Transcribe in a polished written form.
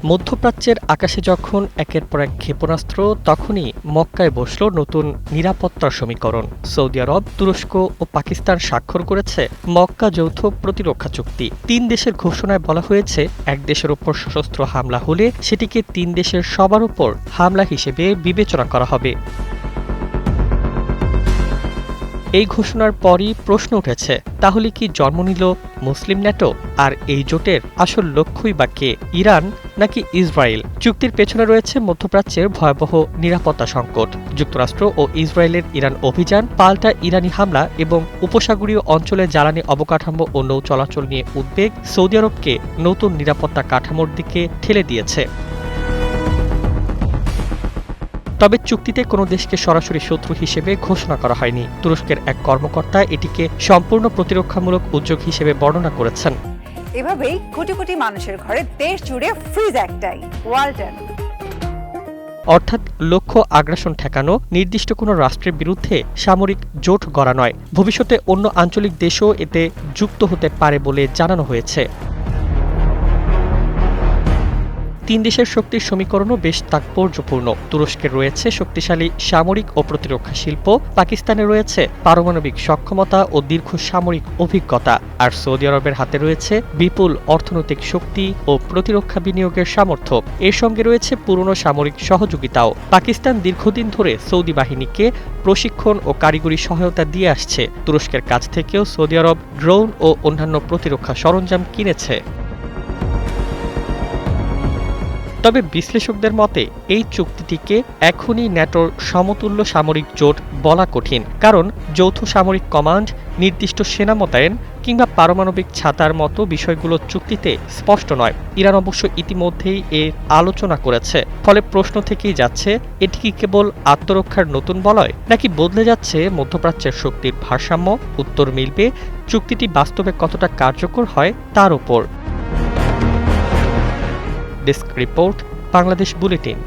মধ্যপ্রাচ্যের আকাশে যখন একের পর এক ক্ষেপণাস্ত্র, তখনই মক্কায় বসল নতুন নিরাপত্তার সমীকরণ। সৌদি আরব, তুরস্ক ও পাকিস্তান স্বাক্ষর করেছে মক্কা যৌথ প্রতিরক্ষা চুক্তি। ৩ দেশের ঘোষণায় বলা হয়েছে, এক দেশের ওপর সশস্ত্র হামলা হলে সেটিকে ৩ দেশের সবার উপর হামলা হিসেবে বিবেচনা করা হবে। এই ঘোষণার পরই প্রশ্ন উঠেছে, তাহলে কি জন্ম নিল মুসলিম ন্যাটো? আর এই জোটের আসল লক্ষ্যই বা কে, ইরান নাকি ইসরায়েল? চুক্তির পেছনে রয়েছে মধ্যপ্রাচ্যের ভয়াবহ নিরাপত্তা সংকট, যুক্তরাষ্ট্র ও ইসরায়েলের ইরান অভিযান, পাল্টা ইরানি হামলা এবং উপসাগরীয় অঞ্চলে জ্বালানি অবকাঠামো ও নৌ চলাচল নিয়ে উদ্বেগ সৌদি আরবকে নতুন নিরাপত্তা কাঠামোর দিকে ঠেলে দিয়েছে। তবে চুক্তিতে কোনো দেশকে সরাসরি শত্রু হিসেবে ঘোষণা করা হয়নি। তুরস্কের এক কর্মকর্তা এটিকে সম্পূর্ণ প্রতিরক্ষামূলক উদ্যোগ হিসেবে বর্ণনা করেছেন। এভাবেই কোটি কোটি মানুষের ঘরে দেশ জুড়ে ফ্রিজ একটাই, ওয়ালটন। অর্থাৎ লক্ষ্য আগ্রাসন ঠেকানো, নির্দিষ্ট কোনো রাষ্ট্রের বিরুদ্ধে সামরিক জোট গড়া নয়। ভবিষ্যতে অন্য আঞ্চলিক দেশও এতে যুক্ত হতে পারে বলে জানানো হয়েছে। ৩ দেশের শক্তির সমীকরণও বেশ তাৎপর্যপূর্ণ। তুরস্কের রয়েছে শক্তিশালী সামরিক ও প্রতিরক্ষা শিল্প, পাকিস্তানে রয়েছে পারমাণবিক সক্ষমতা ও দীর্ঘ সামরিক অভিজ্ঞতা, আর সৌদি আরবের হাতে রয়েছে বিপুল অর্থনৈতিক শক্তি ও প্রতিরক্ষা বিনিয়োগের সামর্থ্য। এর সঙ্গে রয়েছে পুরনো সামরিক সহযোগিতাও। পাকিস্তান দীর্ঘদিন ধরে সৌদি বাহিনীকে প্রশিক্ষণ ও কারিগরি সহায়তা দিয়ে আসছে। তুরস্কের কাছ থেকেও সৌদি আরব ড্রোন ও অন্যান্য প্রতিরক্ষা সরঞ্জাম কিনেছে। তবে বিশ্লেষকদের মতে এই চুক্তিটিকে এখনই ন্যাটোর সমতুল্য সামরিক জোট বলা কঠিন, কারণ যৌথ সামরিক কমান্ড, নির্দিষ্ট সেনা মোতায়েন কিংবা পারমাণবিক ছাতার মতো বিষয়গুলো চুক্তিতে স্পষ্ট নয়। ইরান অবশ্য ইতিমধ্যেই এর আলোচনা করেছে। ফলে প্রশ্ন থেকেই যাচ্ছে, এটি কি কেবল আত্মরক্ষার নতুন বলয়, নাকি বদলে যাচ্ছে মধ্যপ্রাচ্যের শক্তির ভারসাম্য? উত্তর মিলবে চুক্তিটি বাস্তবে কতটা কার্যকর হয় তার উপর। Desk report, Bangladesh bulletin.